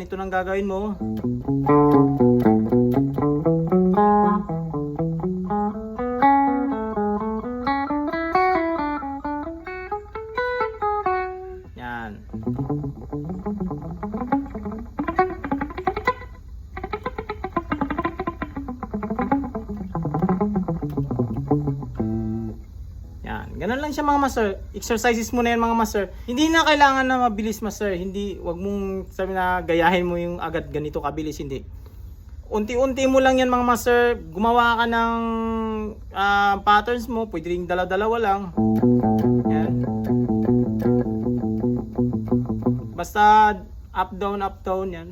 ganito nang gagawin mo. Yan. Yan, ganun lang siya mga master. Exercises mo na yan mga master. Hindi na kailangan na mabilis master. Hindi, wag mong sabi na gayahin mo yung agad ganito kabilis, hindi. Unti-unti mo lang yan mga master. Gumawa ka ng patterns mo. Pwede rin dalawa-dalawa lang. Yan. Basta up down yan.